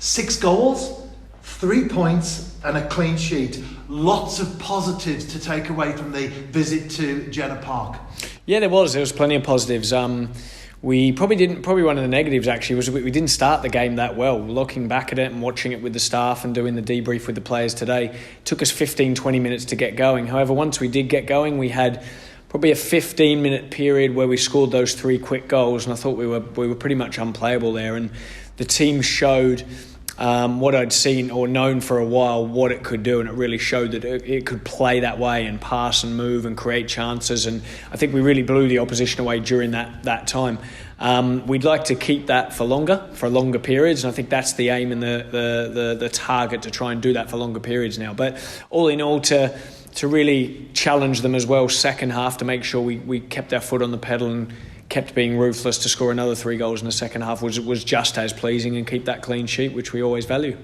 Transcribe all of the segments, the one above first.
6 goals, 3 points and a clean sheet. Lots of positives to take away from the visit to Jenner Park. Yeah, there was plenty of positives. We probably one of the negatives actually was we didn't start the game that well. Looking back at it and watching it with the staff and doing the debrief with the players today, it took us 15-20 minutes to get going. However, once we did get going, we had probably a 15-minute period where we scored those 3 quick goals, and I thought we were pretty much unplayable there. And the team showed what I'd seen or known for a while, what it could do, and it really showed that it could play that way and pass and move and create chances. And I think we really blew the opposition away during that time. We'd like to keep that for longer periods, and I think that's the aim and the target, to try and do that for longer periods now. But all in all, to really challenge them as well second half, to make sure we kept our foot on the pedal and kept being ruthless to score another 3 goals in the second half was just as pleasing, and keep that clean sheet, which we always value.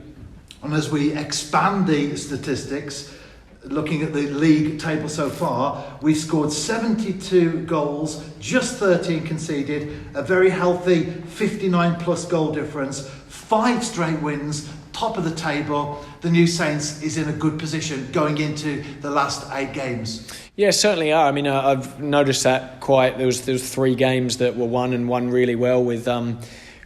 And as we expand the statistics, looking at the league table so far, we scored 72 goals, just 13 conceded, a very healthy 59 plus goal difference, 5 straight wins, top of the table. The New Saints is in a good position going into the last 8 games. Yeah, certainly are. I mean, I've noticed that quite. There was 3 games that were won, and won really well, with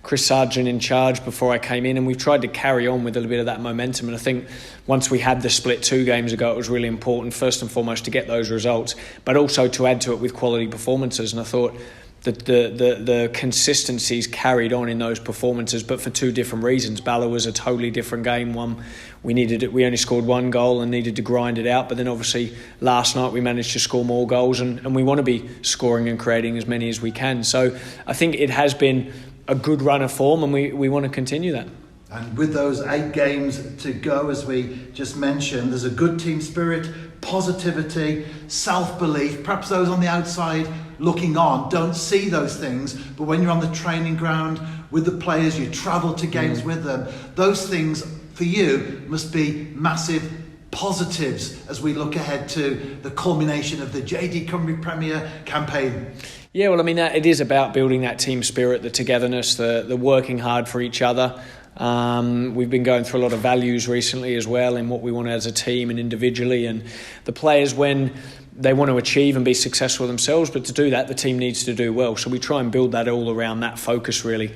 Chris Sargent in charge before I came in, and we've tried to carry on with a little bit of that momentum. And I think once we had the split 2 games ago, it was really important, first and foremost, to get those results, but also to add to it with quality performances. And I thought that the consistencies carried on in those performances, but for 2 different reasons. Bala was a totally different game. One, we only scored 1 goal and needed to grind it out. But then obviously last night we managed to score more goals, and we want to be scoring and creating as many as we can. So I think it has been a good run of form, and we want to continue that. And with those 8 games to go, as we just mentioned, there's a good team spirit, positivity, self-belief. Perhaps those on the outside looking on don't see those things, but when you're on the training ground with the players, you travel to games with them, those things for you must be massive positives as we look ahead to the culmination of the JD Cymru Premier campaign. Yeah, well, I mean, it is about building that team spirit, the togetherness, the working hard for each other. We've been going through a lot of values recently as well, in what we want as a team and individually, and the players, when they want to achieve and be successful themselves, but to do that the team needs to do well. So we try and build that all around that focus, really.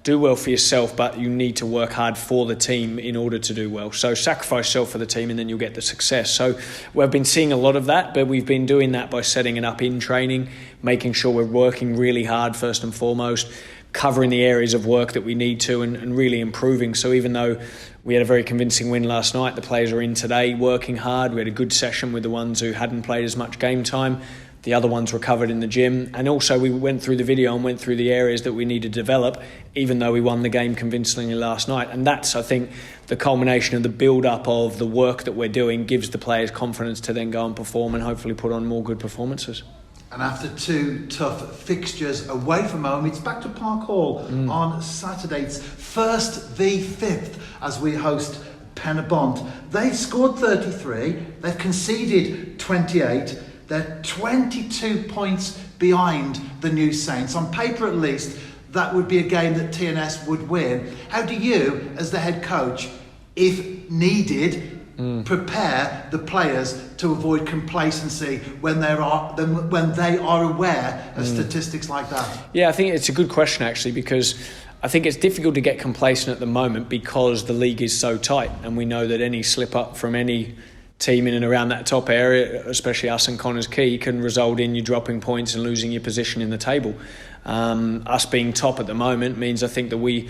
Do well for yourself, but you need to work hard for the team in order to do well. So sacrifice yourself for the team, and then you'll get the success. So we've been seeing a lot of that, but we've been doing that by setting it up in training, making sure we're working really hard first and foremost, covering the areas of work that we need to, and really improving. So even though we had a very convincing win last night, the players are in today working hard. We had a good session with the ones who hadn't played as much game time. The other ones recovered in the gym. And also we went through the video and went through the areas that we need to develop, even though we won the game convincingly last night. And that's, I think, the culmination of the build-up of the work that we're doing gives the players confidence to then go and perform and hopefully put on more good performances. And after 2 tough fixtures away from home, it's back to Park Hall on Saturday. It's 1st v 5th as we host Penybont. They've scored 33, they've conceded 28, they're 22 points behind the New Saints. On paper at least, that would be a game that TNS would win. How do you, as the head coach, if needed, prepare the players to avoid complacency when they are aware of statistics like that? Yeah, I think it's a good question actually, because I think it's difficult to get complacent at the moment because the league is so tight, and we know that any slip up from any team in and around that top area, especially us and Connors Quay, can result in you dropping points and losing your position in the table. Us being top at the moment means, I think, that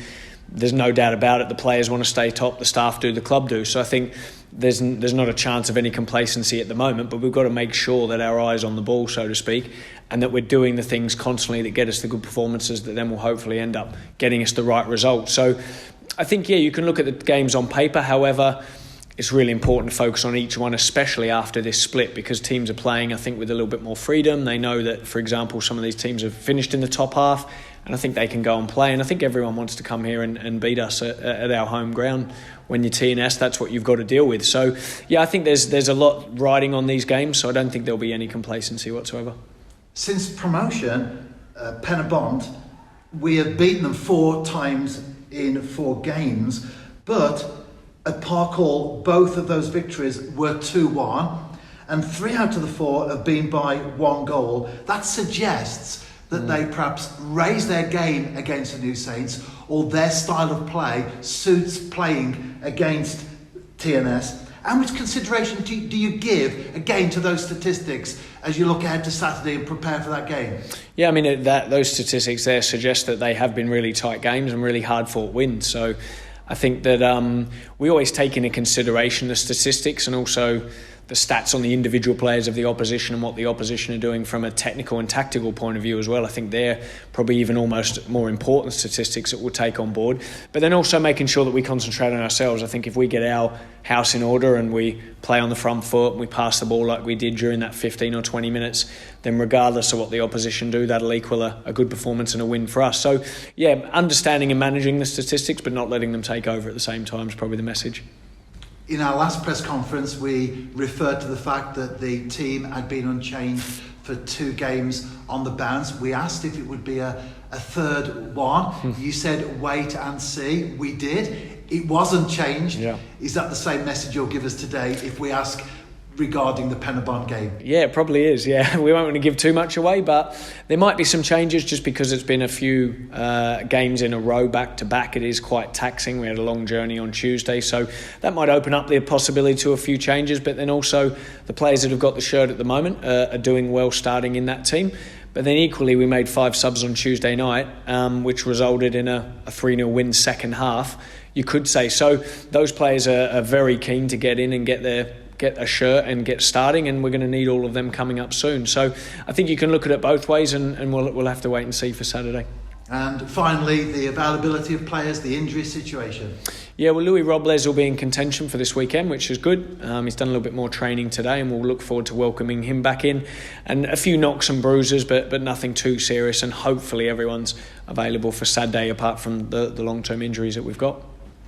there's no doubt about it, the players want to stay top, the staff do, the club do. So I think there's not a chance of any complacency at the moment, but we've got to make sure that our eye's on the ball, so to speak, and that we're doing the things constantly that get us the good performances that then will hopefully end up getting us the right result. So I think, yeah, you can look at the games on paper. However, it's really important to focus on each one, especially after this split, because teams are playing, I think, with a little bit more freedom. They know that, for example, some of these teams have finished in the top half, and I think they can go and play. And I think everyone wants to come here and beat us at our home ground. When you're TNS, that's what you've got to deal with. So, yeah, I think there's a lot riding on these games, so I don't think there'll be any complacency whatsoever. Since promotion, Penybont, we have beaten them 4 times in 4 games, but at Park Hall, both of those victories were 2-1, and 3 out of the 4 have been by 1 goal. That suggests that they perhaps raise their game against the New Saints, or their style of play suits playing against TNS. How much consideration do you give, again, to those statistics as you look ahead to Saturday and prepare for that game? Yeah, I mean, those statistics there suggest that they have been really tight games and really hard-fought wins. So I think that we always take into consideration the statistics and also the stats on the individual players of the opposition and what the opposition are doing from a technical and tactical point of view as well. I think they're probably even almost more important statistics that we'll take on board. But then also making sure that we concentrate on ourselves. I think if we get our house in order and we play on the front foot and we pass the ball like we did during that 15 or 20 minutes, then regardless of what the opposition do, that'll equal a good performance and a win for us. So, yeah, understanding and managing the statistics but not letting them take over at the same time is probably the message. In our last press conference, we referred to the fact that the team had been unchanged for 2 games on the bounce. We asked if it would be a third one. You said wait and see. We did. It wasn't changed. Yeah. Is that the same message you'll give us today if we ask regarding the Penybont game? Yeah, it probably is. Yeah, we won't want to give too much away, but there might be some changes just because it's been a few games in a row back to back. It is quite taxing. We had a long journey on Tuesday, so that might open up the possibility to a few changes. But then also the players that have got the shirt at the moment are doing well starting in that team. But then equally, we made 5 subs on Tuesday night, which resulted in a 3-0 win second half, you could say. So those players are very keen to get in and get a shirt and get starting, and we're going to need all of them coming up soon. So I think you can look at it both ways, and we'll have to wait and see for Saturday. And finally, the availability of players, the injury situation. Yeah, well, Louis Robles will be in contention for this weekend, which is good. He's done a little bit more training today, and we'll look forward to welcoming him back in. And a few knocks and bruises, but nothing too serious, and hopefully everyone's available for Saturday apart from the long-term injuries that we've got.